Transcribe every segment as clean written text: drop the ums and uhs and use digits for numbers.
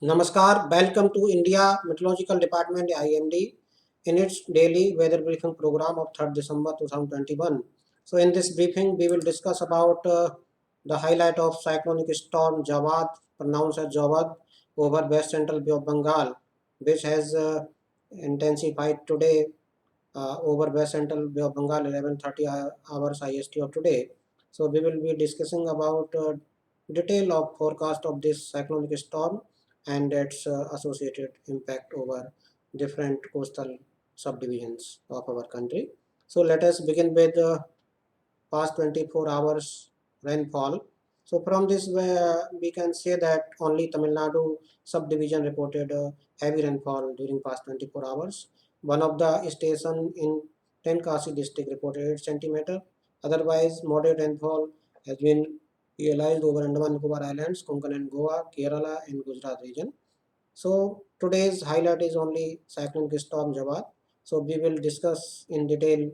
Namaskar, welcome to India Meteorological Department IMD in its daily weather briefing program of 3rd December 2021. So in this briefing we will discuss about the highlight of cyclonic storm Jawad, pronounced as Jawad, over West Central Bay of Bengal, which has intensified today over West Central Bay of Bengal 11:30 hours IST of today. So we will be discussing about detail of forecast of this cyclonic storm and its associated impact over different coastal subdivisions of our country. So let us begin with past 24 hours rainfall. So from this we can say that only Tamil Nadu subdivision reported heavy rainfall during past 24 hours. One of the station in Tenkasi district reported 8 centimeter. Otherwise, moderate rainfall has been realized over Andaman Nicobar Islands, Konkan and Goa, Kerala and Gujarat region. So today's highlight is only cyclonic storm Jawad. So we will discuss in detail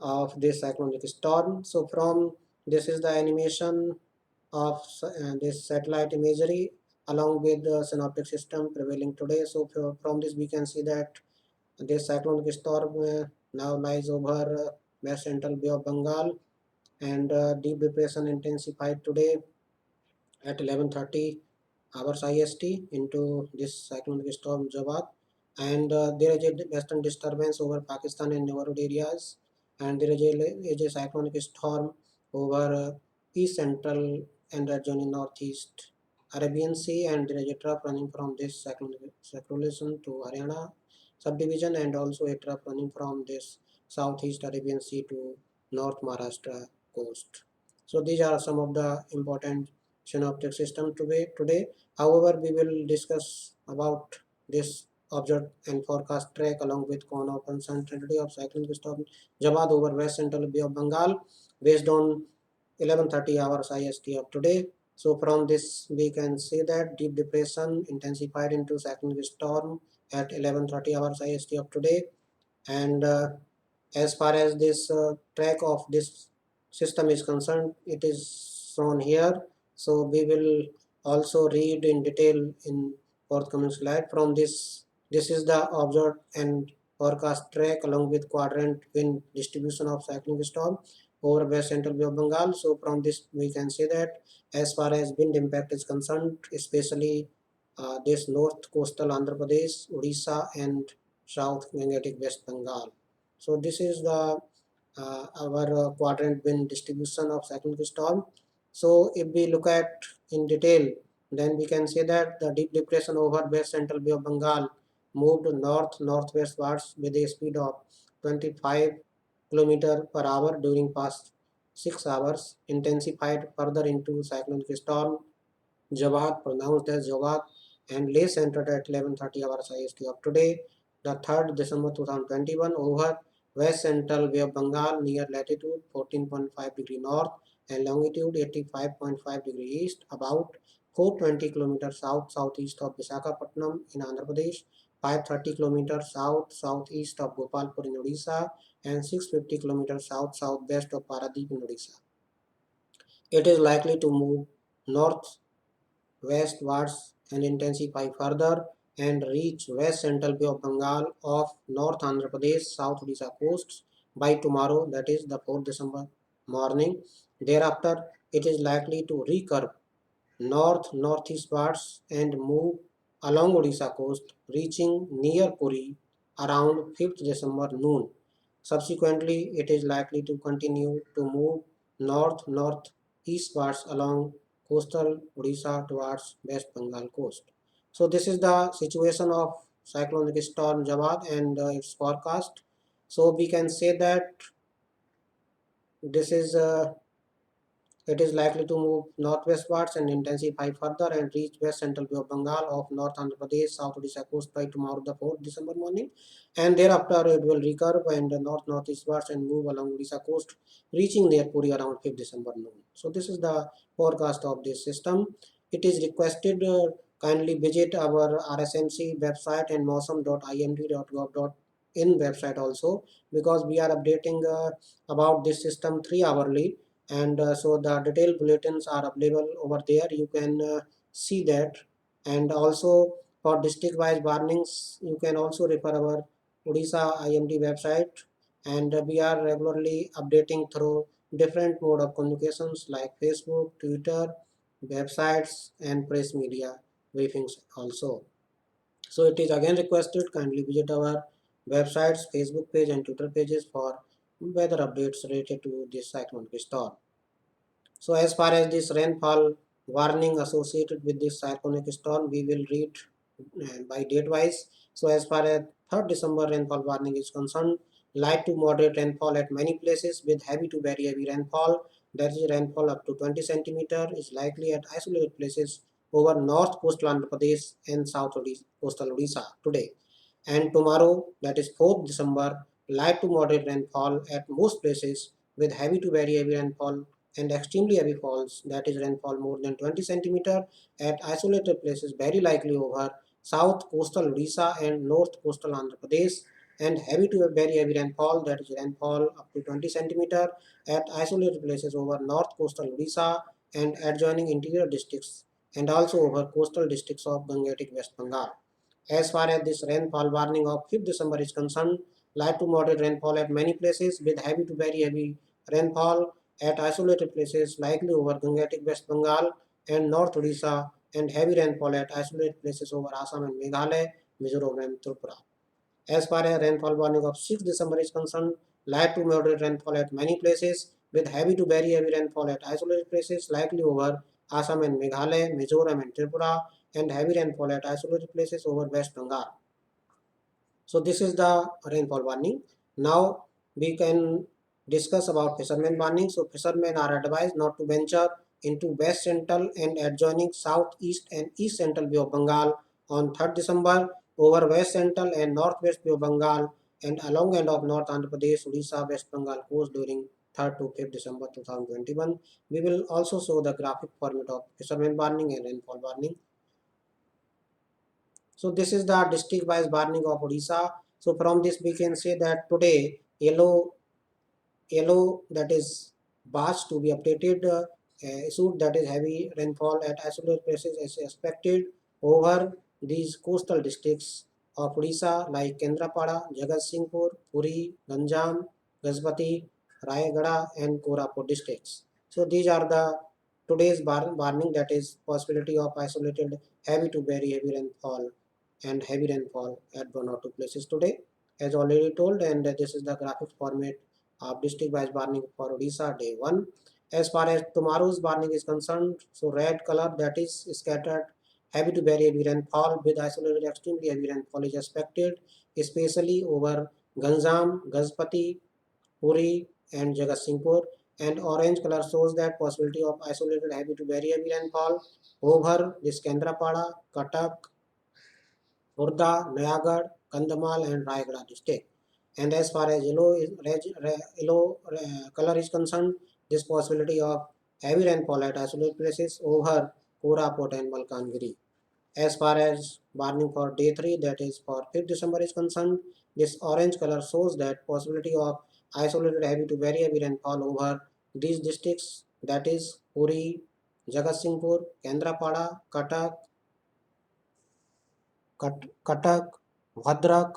of this cyclonic storm. So from this is the animation of this satellite imagery along with the synoptic system prevailing today. So from this we can see that this cyclonic storm now lies over West Central Bay of Bengal, and deep depression intensified today at 11:30 hours IST into this cyclonic storm Jawad, and there is a western disturbance over Pakistan and neighborhood areas, and there is a cyclonic storm over east central and region in northeast Arabian Sea, and there is a trough running from this cyclonic circulation to Haryana subdivision, and also a trough running from this southeast Arabian Sea to North Maharashtra coast. So these are some of the important synoptic system today. However, we will discuss about this observed and forecast track along with cone of uncertainty of cyclonic storm Jawad over West Central Bay of Bengal based on 11:30 hours IST of today. So from this we can say that deep depression intensified into cyclonic storm at 11:30 hours IST of today, and as far as this track of this system is concerned, it is shown here. So we will also read in detail in forthcoming slide. From this is the observed and forecast track along with quadrant wind distribution of cyclonic storm over West Central Bay of Bengal. So from this we can say that as far as wind impact is concerned, especially this north coastal Andhra Pradesh, Odisha and South Gangetic West Bengal. So this is the our quadrant wind distribution of cyclonic storm. So if we look at in detail, then we can say that the deep depression over West Central Bay of Bengal moved northwestwards with a speed of 25 km per hour during past 6 hours, intensified further into cyclonic storm Jawad, pronounced as Jawad, and lay centered at 11:30 hours IST of today, the 3rd December 2021, over West Central Bay of Bengal near latitude 14.5 degree north and longitude 85.5 degree east, about 420 kilometers south southeast of Visakhapatnam in Andhra Pradesh, 530 kilometers south southeast of Gopalpur in Odisha, and 650 kilometers south southwest of Paradip in Odisha. It is likely to move north westwards and intensify further and reach West Central Bay of Bengal off North Andhra Pradesh, South Odisha coasts by tomorrow, that is the 4th December morning. Thereafter, it is likely to recurve northeastwards and move along Odisha coast, reaching near Puri around 5th December noon. Subsequently, it is likely to continue to move northeastwards along coastal Odisha towards West Bengal coast. So this is the situation of cyclonic storm Jawad and its forecast. So we can say that this is it is likely to move northwestwards and intensify further and reach West Central Bay of Bengal of North Andhra Pradesh, South Odisha coast by tomorrow, the 4th December morning. And thereafter, it will recurve and northeastwards and move along Odisha coast, reaching near Puri around 5th December noon. So this is the forecast of this system. It is requested kindly visit our RSMC website and mausam.imd.gov.in website also, because we are updating about this system 3 hourly, and so the detailed bulletins are available over there. You can see that, And also for district wise warnings, you can also refer our Odisha IMD website, and we are regularly updating through different mode of communications like Facebook, Twitter, websites and press media briefings also. So it is again requested kindly visit our websites, Facebook page and Twitter pages for weather updates related to this cyclonic storm. So as far as this rainfall warning associated with this cyclonic storm, we will read by date wise. So as far as 3rd December rainfall warning is concerned, light to moderate rainfall at many places with heavy to very heavy rainfall. That is rainfall up to 20 centimeter is likely at isolated places over north coastal Andhra Pradesh and south coastal Odisha today. And tomorrow, that is 4th December, light to moderate rainfall at most places with heavy to very heavy rainfall and extremely heavy falls, that is rainfall more than 20 centimeter at isolated places very likely over south coastal Odisha and north coastal Andhra Pradesh, and heavy to very heavy rainfall, that is rainfall up to 20 centimeter at isolated places over north coastal Odisha and adjoining interior districts, and also over coastal districts of Gangetic West Bengal. As far as this rainfall warning of 5th December is concerned, light to moderate rainfall at many places with heavy to very heavy rainfall at isolated places likely over Gangetic West Bengal and North Odisha, and heavy rainfall at isolated places over Assam and Meghalaya, Mizoram and Tripura. As far as rainfall warning of 6th December is concerned, light to moderate rainfall at many places with heavy to very heavy rainfall at isolated places likely over Assam and Meghalaya, Mizoram and Tripura, and heavy rainfall at isolated places over West Bengal. So this is the rainfall warning. Now we can discuss about fishermen warning. So fishermen are advised not to venture into West Central and adjoining Southeast and East Central Bay of Bengal on 3rd December over West Central and Northwest Bay of Bengal and along end of North Andhra Pradesh, Odisha, West Bengal coast during 3rd to 5th December 2021. We will also show the graphic format of fishermen warning and rainfall warning. So this is the district wise warning of Odisha. So from this we can say that today yellow that is batch to be updated issued, that is heavy rainfall at isolated places is expected over these coastal districts of Odisha like Kendrapada, Jagatsinghpur, Puri, Ganjam, Gajpati, Rayagada and Koraput districts. So these are the today's warning, that is possibility of isolated heavy to very heavy rainfall and heavy rainfall at one or two places today as already told, and this is the graphic format of district wise warning for Odisha day 1. As far as tomorrow's warning is concerned, so red color, that is scattered heavy to very heavy rainfall with isolated extremely heavy rainfall is expected, especially over Ganjam, Gajpati, Puri and Jagatsinghpur, and orange color shows that possibility of isolated heavy to very heavy rainfall over this Kendrapada, Cuttack, Khurda, Nayagarh, Kandhamal and Rayagada district. And as far as yellow color is concerned, this possibility of heavy rainfall at isolated places over Koraput and Malkangiri. As far as warning for day 3, that is for 5th December is concerned, this orange color shows that possibility of isolated heavy to very heavy rainfall over these districts, that is Puri, Jagatsinghpur, Kendrapada, Cuttack, Bhadrak,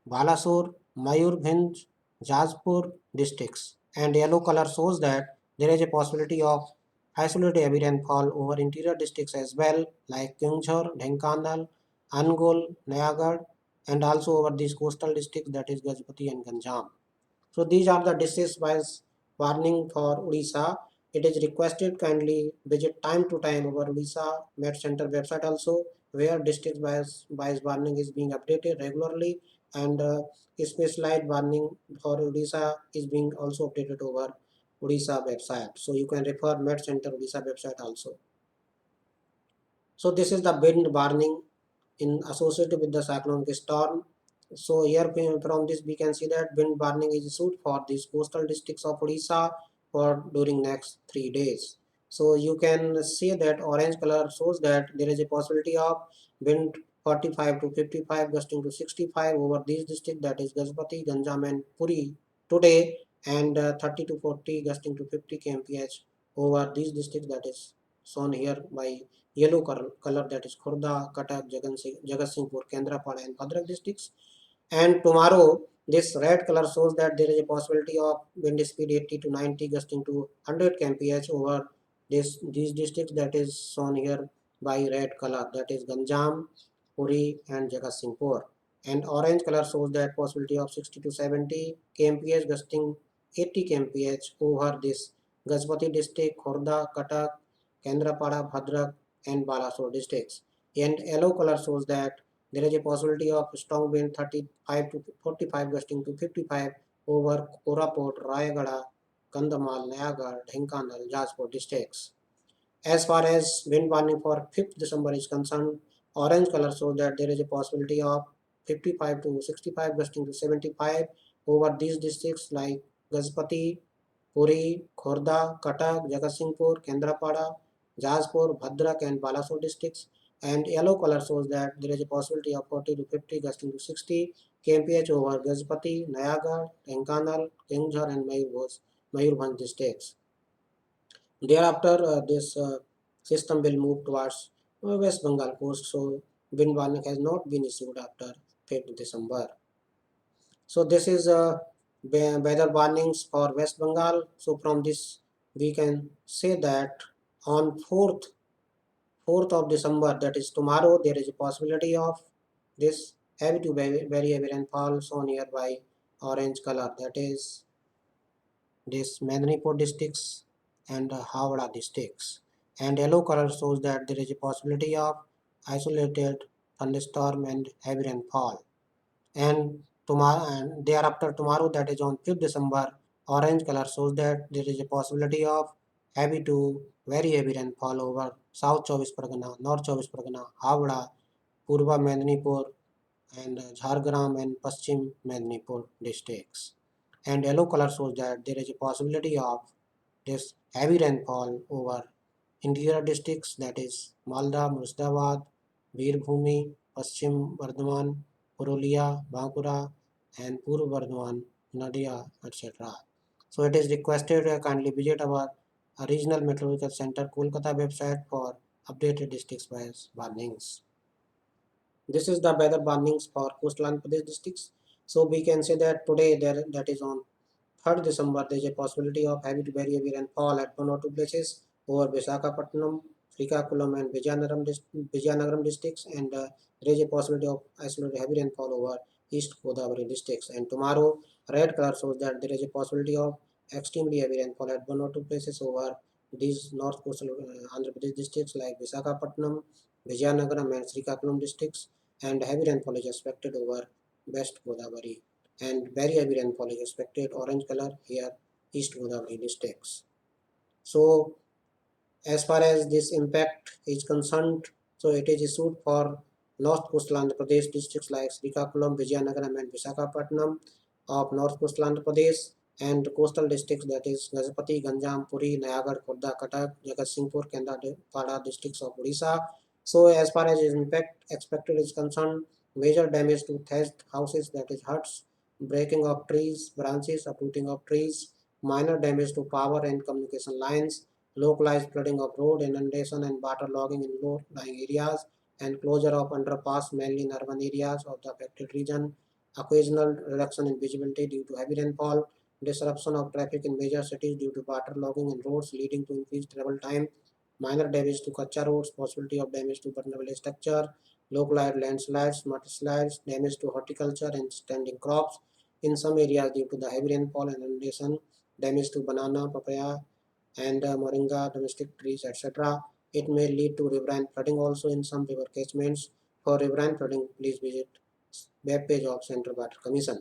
Balasore, Mayurbhanj, Jajpur districts. And yellow color shows that there is a possibility of isolated heavy rainfall over interior districts as well, like Keonjhar, Dhenkanal, Angol, Nayagarh, and also over these coastal districts, that is Gajpati and Ganjam. So these are the districts wise warning for Odisha. It is requested kindly visit time to time our Odisha Met Center website also, where district wise warning is being updated regularly, and specialized warning for Odisha is being also updated over Odisha website. So you can refer Met Center Odisha website also. So this is the wind warning in associated with the cyclonic storm. So here from this we can see that wind warning is issued for these coastal districts of Odisha for during next 3 days. So you can see that orange color shows that there is a possibility of wind 45 to 55 gusting to 65 over these districts, that is Gajpati, Ganjam and Puri today, and 30 to 40 gusting to 50 kmph over these districts, that is shown here by yellow color, that is Khurda, Cuttack, Jagatsinghpur, Kendrapada and Bhadrak districts. And tomorrow this red color shows that there is a possibility of wind speed 80 to 90 gusting to 100 kmph over these districts, that is shown here by red color, that is Ganjam, Puri and Jagatsinghpur. And orange color shows that possibility of 60 to 70 kmph gusting 80 kmph over this Gajpati district, Khorda, Cuttack, Kendrapada, Bhadrak and Balasore districts. And yellow color shows that there is a possibility of strong wind 35 to 45 gusting to 55 over Koraput, Rayagada, Kandhamal, Nayagarh, Dhenkanal, Jajpur districts. As far as wind warning for 5th December is concerned, orange color shows that there is a possibility of 55 to 65 gusting to 75 over these districts like Gajpati, Puri, Khorda, Cuttack, Jagatsinghpur, Kendrapada, Jajpur, Bhadrak and Balasore districts. And yellow color shows that there is a possibility of 40 to 50 gusting to 60 kmph over Gajpati, Nayagarh, Dhenkanal, Keonjhar and Mayurbhanj districts. Thereafter, this system will move towards West Bengal coast, so wind warning has not been issued after 5th December. So this is weather warnings for West Bengal. So from this we can say that on 4th of December, that is tomorrow, there is a possibility of this heavy to very heavy rainfall shown here by orange color, that is this Medinipur districts and Howrah districts. And yellow color shows that there is a possibility of isolated thunderstorm and heavy rainfall. And tomorrow and thereafter tomorrow, that is on 5th December, orange color shows that there is a possibility of heavy to very heavy rainfall over South Chobis Pargana, North Chobis Pargana, Howrah, Purva Medinipur and Jhargram and Paschim Medinipur districts. And yellow color shows that there is a possibility of this heavy rainfall over interior districts, that is Malda, Murshidabad, Veerbhumi, Paschim Bardhaman, Purulia, Bankura and Purv Bardhaman, Nadia, etc. So it is requested kindly visit our regional meteorological center Kolkata website for updated districts wise warnings. This is the weather warnings for coastal Andhra Pradesh districts. So we can say that today there, that is on 3rd December, there is a possibility of heavy to very heavy rainfall at one or two places over Visakhapatnam, Srikakulam and Vijayanagaram districts, and there is a possibility of isolated heavy rainfall over East Godavari districts. And tomorrow, red color shows that there is a possibility of extremely heavy rainfall at one or two places over these north coastal Andhra Pradesh districts like Visakhapatnam, Vijayanagaram and Srikakulam districts, and heavy rainfall is expected over West Godavari and very heavy rainfall is expected, orange color here, East Godavari districts. So as far as this impact is concerned, so it is issued for North Coastal Andhra Pradesh districts like Srikakulam, Vijayanagaram and Visakhapatnam of North Coastal Andhra Pradesh, and coastal districts, that is Gajapati, Ganjam, Puri, Nayagarh, Khurda, Cuttack, Jagatsinghpur, Kendrapada districts of Odisha. So as far as impact expected is concerned, major damage to thatched houses, that is huts, breaking of trees, branches, uprooting of trees, minor damage to power and communication lines, localized flooding of road, inundation and water logging in low-lying areas, and closure of underpass mainly in urban areas of the affected region, occasional reduction in visibility due to heavy rainfall, disruption of traffic in major cities due to water logging in roads leading to increased travel time, minor damage to Kacha roads, possibility of damage to vulnerable structure, localized landslides, mudslides, damage to horticulture and standing crops in some areas due to the heavy rainfall and inundation, damage to banana, papaya, and moringa, domestic trees, etc. It may lead to riverine flooding also in some river catchments. For riverine flooding, please visit web page of Central Water Commission.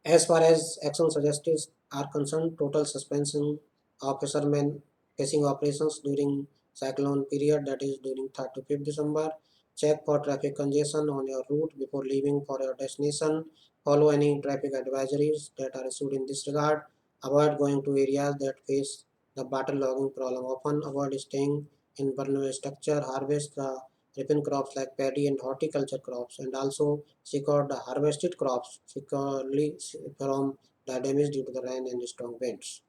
As far as action suggested are concerned, total suspension of fishermen fishing operations during cyclone period, that is during 3rd to 5th December. Check for traffic congestion on your route before leaving for your destination. Follow any traffic advisories that are issued in this regard. Avoid going to areas that face the water logging problem. Often avoid staying in vulnerable structure. Harvest the ripen crops like paddy and horticulture crops, and also secure the harvested crops securely from the damage due to the rain and strong winds.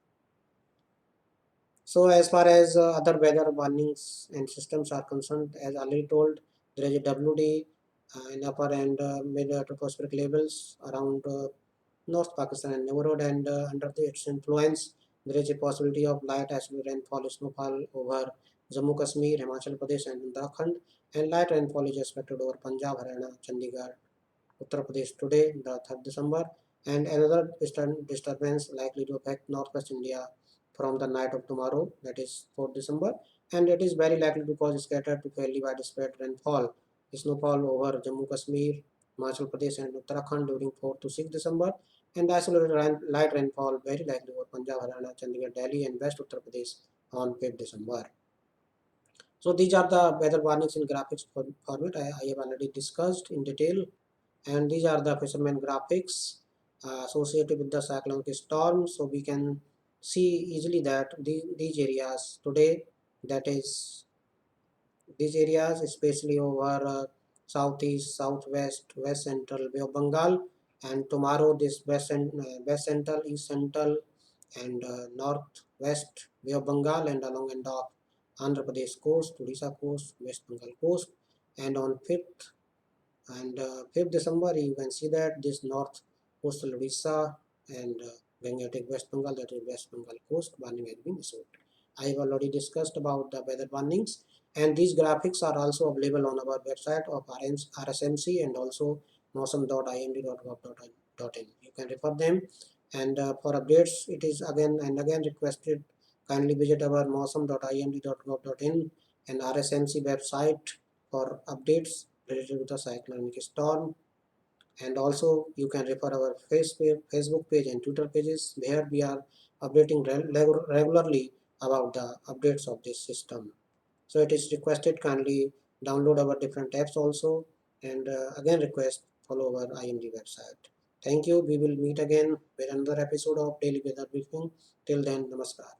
So as far as other weather warnings and systems are concerned, as already told, there is a WD in upper and mid tropospheric levels around North Pakistan and Nimrod, and under its influence, there is a possibility of light acid rainfall, snowfall over Jammu Kashmir, Himachal Pradesh, and Uttarakhand, and light rainfall is expected over Punjab, Haryana, Chandigarh, Uttar Pradesh today, the 3rd December, and another disturbance likely to affect northwest India from the night of tomorrow, that is 4th December, and it is very likely to cause scattered to fairly widespread rainfall, snowfall over Jammu Kashmir, Himachal Pradesh, and Uttarakhand during 4th to 6th December, and isolated light rainfall very likely over Punjab, Haryana, Chandigarh, Delhi, and West Uttar Pradesh on 5th December. So these are the weather warnings in graphics format I have already discussed in detail, and these are the fisherman graphics associated with the cyclonic storm. So we can see easily that these areas today, that is these areas especially over southeast, southwest, west central Bay of Bengal, and tomorrow this west central, east central, and northwest Bay of Bengal, and along and off Andhra Pradesh coast, Odisha coast, West Bengal coast, and on 5th and 5th December, you can see that this north coastal Odisha and Gangetic West Bengal, that is West Bengal coast, warning has been issued. I have already discussed about the weather warnings, and these graphics are also available on our website of RSMC and also mosam.imd.gov.in. You can refer them, and for updates, it is again and again requested kindly visit our mosam.imd.gov.in and RSMC website for updates related to the cyclonic storm, and also you can refer our Facebook page and Twitter pages where we are updating regularly about the updates of this system. So it is requested kindly download our different apps also, and again request follow our IMD website. Thank you. We will meet again with another episode of Daily Weather Briefing. Till then, namaskar.